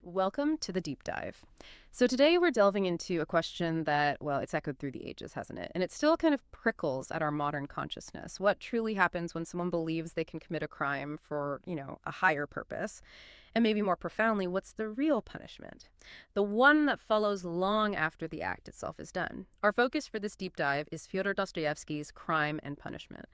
Welcome to the deep dive. So today we're delving into a question that, well, it's echoed through the ages, hasn't it? And it still kind of prickles at our modern consciousness. What truly happens when someone believes they can commit a crime for, a higher purpose? And maybe more profoundly, what's the real punishment? The one that follows long after the act itself is done. Our focus for this deep dive is Fyodor Dostoevsky's Crime and Punishment.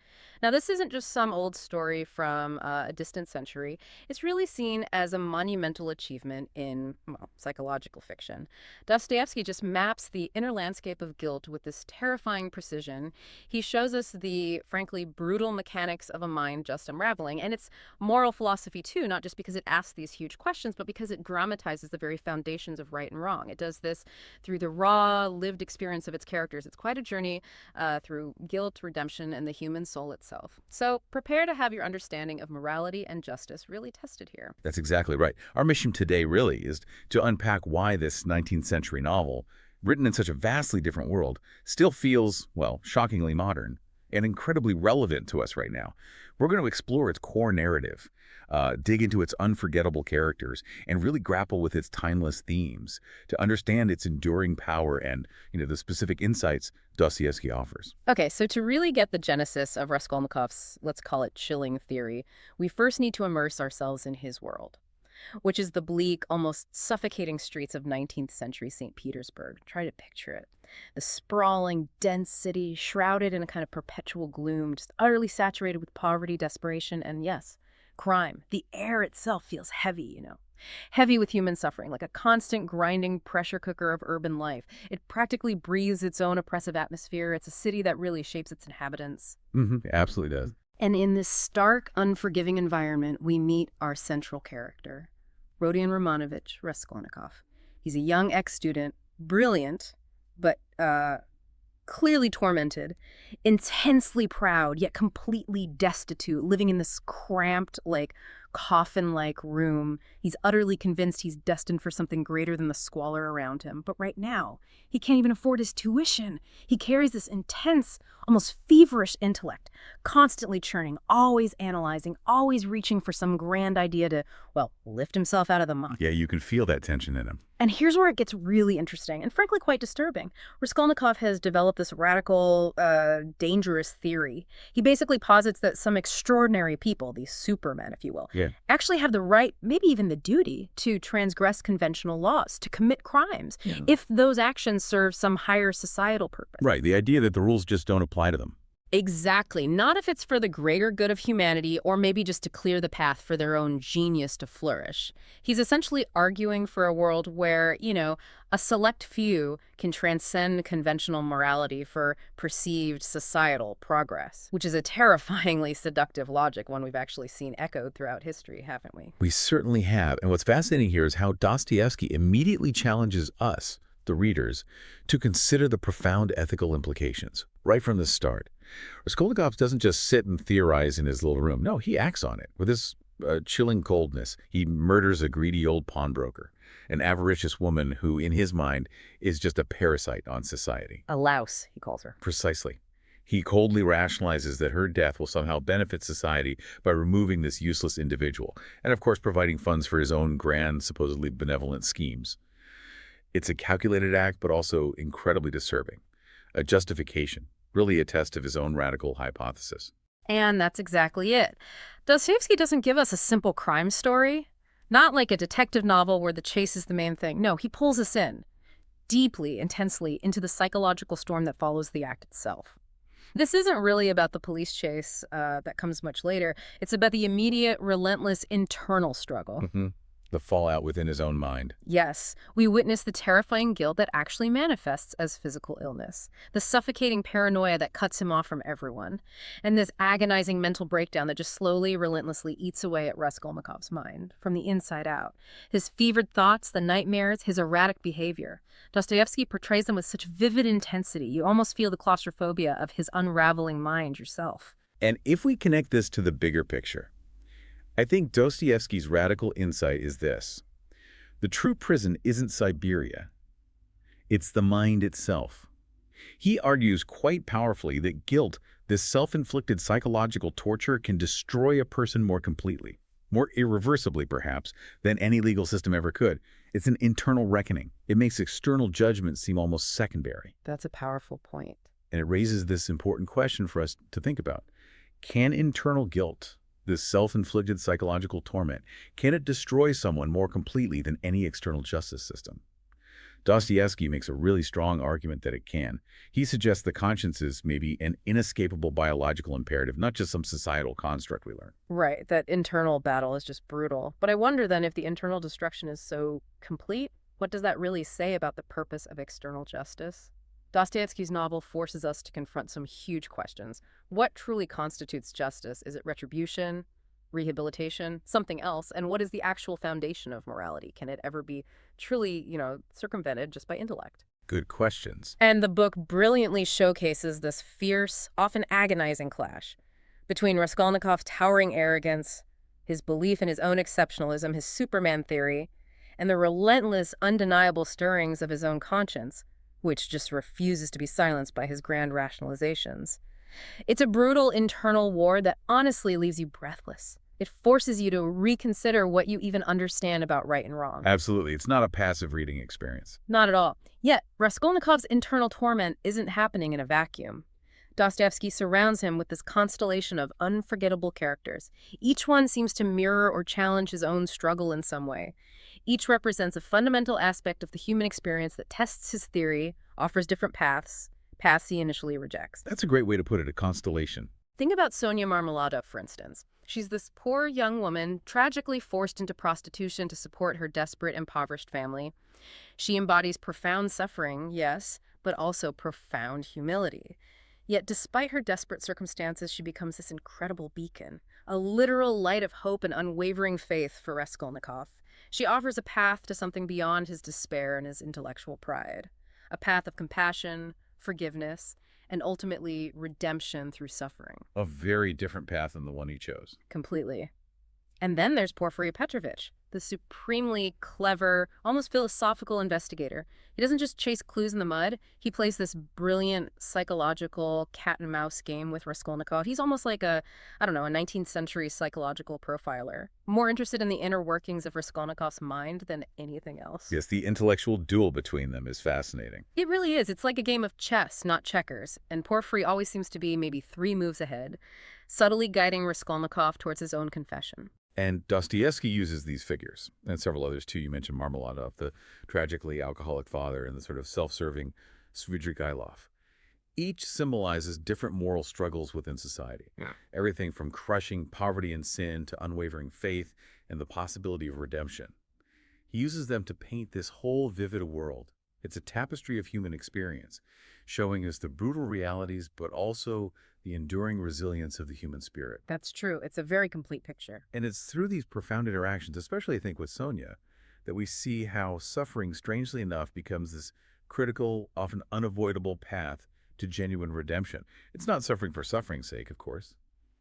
Now, this isn't just some old story from a distant century. It's really seen as a monumental achievement in, well, psychological fiction. Dostoevsky just maps the inner landscape of guilt with this terrifying precision. He shows us the, frankly, brutal mechanics of a mind just unraveling. And it's moral philosophy, too, not just because it asks these huge questions, but because it dramatizes the very foundations of right and wrong. It does this through the raw, lived experience of its characters. It's quite a journey through guilt, redemption, and the human soul itself. So prepare to have your understanding of morality and justice really tested here. That's exactly right. Our mission today really is to unpack why this 19th century novel, written in such a vastly different world, still feels, well, shockingly modern and incredibly relevant to us right now. We're going to explore its core narrative, dig into its unforgettable characters, and really grapple with its timeless themes to understand its enduring power and, the specific insights Dostoevsky offers. Okay, so to really get the genesis of Raskolnikov's, let's call it chilling theory, we first need to immerse ourselves in his world, which is the bleak, almost suffocating streets of 19th century St. Petersburg. Try to picture it. The sprawling, dense city, shrouded in a kind of perpetual gloom, just utterly saturated with poverty, desperation, and yes, crime. The air itself feels heavy, heavy with human suffering, like a constant grinding pressure cooker of urban life. It practically breathes its own oppressive atmosphere. It's a city that really shapes its inhabitants. It absolutely does. And in this stark, unforgiving environment, we meet our central character, Rodion Romanovich Raskolnikov. He's a young ex-student, brilliant, but clearly tormented, intensely proud, yet completely destitute, living in this cramped, coffin-like room. He's utterly convinced he's destined for something greater than the squalor around him. But right now, he can't even afford his tuition. He carries this intense, almost feverish intellect, constantly churning, always analyzing, always reaching for some grand idea to, well, lift himself out of the muck. Yeah, you can feel that tension in him. And here's where it gets really interesting and frankly quite disturbing. Raskolnikov has developed this radical, dangerous theory. He basically posits that some extraordinary people, these supermen, if you will, actually have the right, maybe even the duty, to transgress conventional laws, to commit crimes, if those actions serve some higher societal purpose. Right, the idea that the rules just don't apply to them. Exactly. Not if it's for the greater good of humanity or maybe just to clear the path for their own genius to flourish. He's essentially arguing for a world where, a select few can transcend conventional morality for perceived societal progress, which is a terrifyingly seductive logic, one we've actually seen echoed throughout history, haven't we? We certainly have. And what's fascinating here is how Dostoevsky immediately challenges us, the readers, to consider the profound ethical implications right from the start. Raskolnikov doesn't just sit and theorize in his little room. No, he acts on it with this chilling coldness. He murders a greedy old pawnbroker, an avaricious woman who, in his mind, is just a parasite on society. A louse, he calls her. Precisely. He coldly rationalizes that her death will somehow benefit society by removing this useless individual, and of course providing funds for his own grand, supposedly benevolent schemes. It's a calculated act, but also incredibly disturbing. A justification, really a test of his own radical hypothesis. And that's exactly it. Dostoevsky doesn't give us a simple crime story, not like a detective novel where the chase is the main thing. No, he pulls us in, deeply, intensely, into the psychological storm that follows the act itself. This isn't really about the police chase that comes much later. It's about the immediate, relentless internal struggle. The fallout within his own mind. Yes, we witness the terrifying guilt that actually manifests as physical illness, the suffocating paranoia that cuts him off from everyone, and this agonizing mental breakdown that just slowly, relentlessly eats away at Raskolnikov's mind, from the inside out. His fevered thoughts, the nightmares, his erratic behavior. Dostoevsky portrays them with such vivid intensity, you almost feel the claustrophobia of his unraveling mind yourself. And if we connect this to the bigger picture, I think Dostoevsky's radical insight is this. The true prison isn't Siberia. It's the mind itself. He argues quite powerfully that guilt, this self-inflicted psychological torture, can destroy a person more completely. more irreversibly perhaps, than any legal system ever could. It's an internal reckoning. It makes external judgment seem almost secondary. That's a powerful point. And it raises this important question for us to think about. Can internal guilt, this self-inflicted psychological torment, can it destroy someone more completely than any external justice system? Dostoevsky makes a really strong argument that it can. He suggests the conscience is maybe an inescapable biological imperative, not just some societal construct we learn. Right, that internal battle is just brutal. But I wonder then, if the internal destruction is so complete, what does that really say about the purpose of external justice? Dostoevsky's novel forces us to confront some huge questions. What truly constitutes justice? Is it retribution, rehabilitation, something else? And what is the actual foundation of morality? Can it ever be truly, circumvented just by intellect? Good questions. And the book brilliantly showcases this fierce, often agonizing clash between Raskolnikov's towering arrogance, his belief in his own exceptionalism, his Superman theory, and the relentless, undeniable stirrings of his own conscience, which just refuses to be silenced by his grand rationalizations. It's a brutal internal war that honestly leaves you breathless. It forces you to reconsider what you even understand about right and wrong. Absolutely. It's not a passive reading experience. Not at all. Yet, Raskolnikov's internal torment isn't happening in a vacuum. Dostoevsky surrounds him with this constellation of unforgettable characters. Each one seems to mirror or challenge his own struggle in some way. Each represents a fundamental aspect of the human experience that tests his theory, offers different paths he initially rejects. That's a great way to put it, a constellation. Think about Sonia Marmeladov, for instance. She's this poor young woman tragically forced into prostitution to support her desperate, impoverished family. She embodies profound suffering, yes, but also profound humility. Yet despite her desperate circumstances, she becomes this incredible beacon, a literal light of hope and unwavering faith for Raskolnikov. She offers a path to something beyond his despair and his intellectual pride, a path of compassion, forgiveness, and ultimately redemption through suffering. A very different path than the one he chose. Completely. And then there's Porfiry Petrovich, the supremely clever, almost philosophical investigator. He doesn't just chase clues in the mud. He plays this brilliant psychological cat-and-mouse game with Raskolnikov. He's almost like a 19th century psychological profiler, more interested in the inner workings of Raskolnikov's mind than anything else. Yes, the intellectual duel between them is fascinating. It really is. It's like a game of chess, not checkers. And Porfiry always seems to be maybe 3 moves ahead, subtly guiding Raskolnikov towards his own confession. And Dostoevsky uses these figures, and several others too. You mentioned Marmeladov, the tragically alcoholic father, and the sort of self-serving Svidrigailov. Each symbolizes different moral struggles within society. Yeah. Everything from crushing poverty and sin to unwavering faith and the possibility of redemption. He uses them to paint this whole vivid world. It's a tapestry of human experience, showing us the brutal realities, but also the enduring resilience of the human spirit. That's true. It's a very complete picture. And it's through these profound interactions, especially I think with Sonia, that we see how suffering, strangely enough, becomes this critical, often unavoidable path to genuine redemption. It's not suffering for suffering's sake, of course,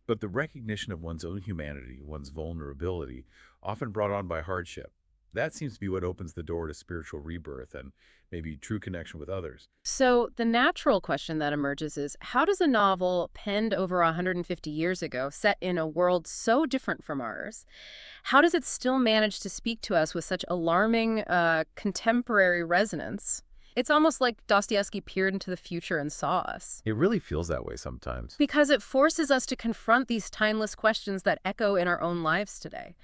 but the recognition of one's own humanity, one's vulnerability, often brought on by hardship. That seems to be what opens the door to spiritual rebirth and maybe true connection with others. So the natural question that emerges is, how does a novel penned over 150 years ago, set in a world so different from ours, how does it still manage to speak to us with such alarming contemporary resonance? It's almost like Dostoevsky peered into the future and saw us. It really feels that way sometimes. Because it forces us to confront these timeless questions that echo in our own lives today.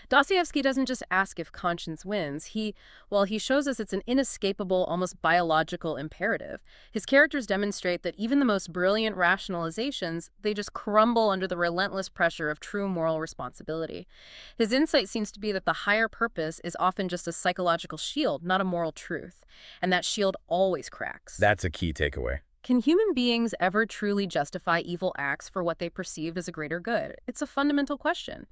Dostoevsky doesn't just ask if conscience wins. He shows us it's an inescapable, almost biological imperative. His characters demonstrate that even the most brilliant rationalizations, they just crumble under the relentless pressure of true moral responsibility. His insight seems to be that the higher purpose is often just a psychological shield, not a moral truth. And that shield always cracks. That's a key takeaway. Can human beings ever truly justify evil acts for what they perceive as a greater good? It's a fundamental question.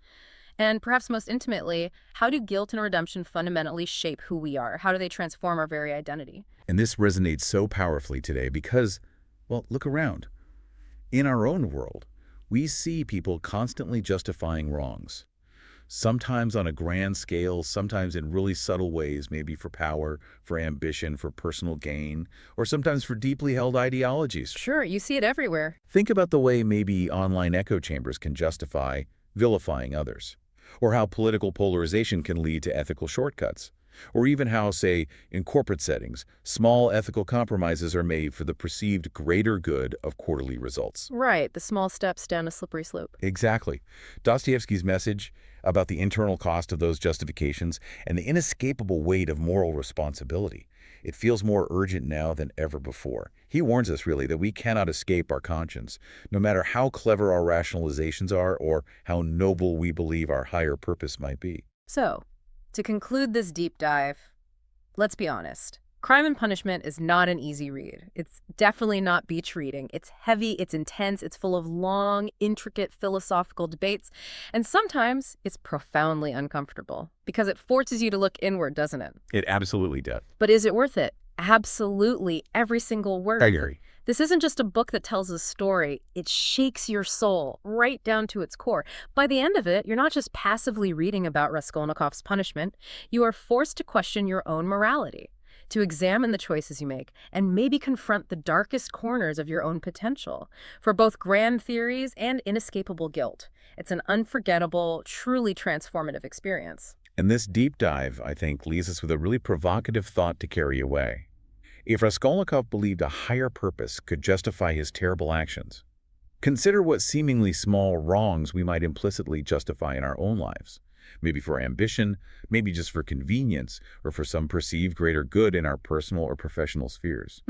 And perhaps most intimately, how do guilt and redemption fundamentally shape who we are? How do they transform our very identity? And this resonates so powerfully today because, well, look around. In our own world, we see people constantly justifying wrongs. Sometimes on a grand scale, sometimes in really subtle ways, maybe for power, for ambition, for personal gain, or sometimes for deeply held ideologies. Sure, you see it everywhere. Think about the way maybe online echo chambers can justify vilifying others. or how political polarization can lead to ethical shortcuts, or even how, say, in corporate settings, small ethical compromises are made for the perceived greater good of quarterly results. Right, the small steps down a slippery slope. Exactly. Dostoevsky's message about the internal cost of those justifications and the inescapable weight of moral responsibility. It feels more urgent now than ever before. He warns us, really, that we cannot escape our conscience, no matter how clever our rationalizations are or how noble we believe our higher purpose might be. So, to conclude this deep dive, let's be honest. Crime and Punishment is not an easy read. It's definitely not beach reading. It's heavy, it's intense, it's full of long, intricate philosophical debates, and sometimes it's profoundly uncomfortable because it forces you to look inward, doesn't it? It absolutely does. But is it worth it? Absolutely, every single word. I agree. This isn't just a book that tells a story. It shakes your soul right down to its core. By the end of it, you're not just passively reading about Raskolnikov's punishment. You are forced to question your own morality, to examine the choices you make, and maybe confront the darkest corners of your own potential for both grand theories and inescapable guilt. It's an unforgettable, truly transformative experience. And this deep dive, I think, leaves us with a really provocative thought to carry away. If Raskolnikov believed a higher purpose could justify his terrible actions, consider what seemingly small wrongs we might implicitly justify in our own lives. Maybe for ambition, maybe just for convenience, or for some perceived greater good in our personal or professional spheres.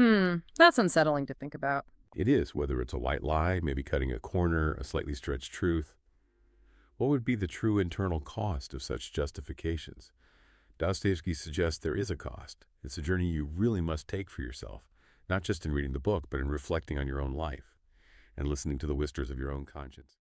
That's unsettling to think about. It is, whether it's a white lie, maybe cutting a corner, a slightly stretched truth. What would be the true internal cost of such justifications? Dostoevsky suggests there is a cost. It's a journey you really must take for yourself, not just in reading the book, but in reflecting on your own life and listening to the whispers of your own conscience.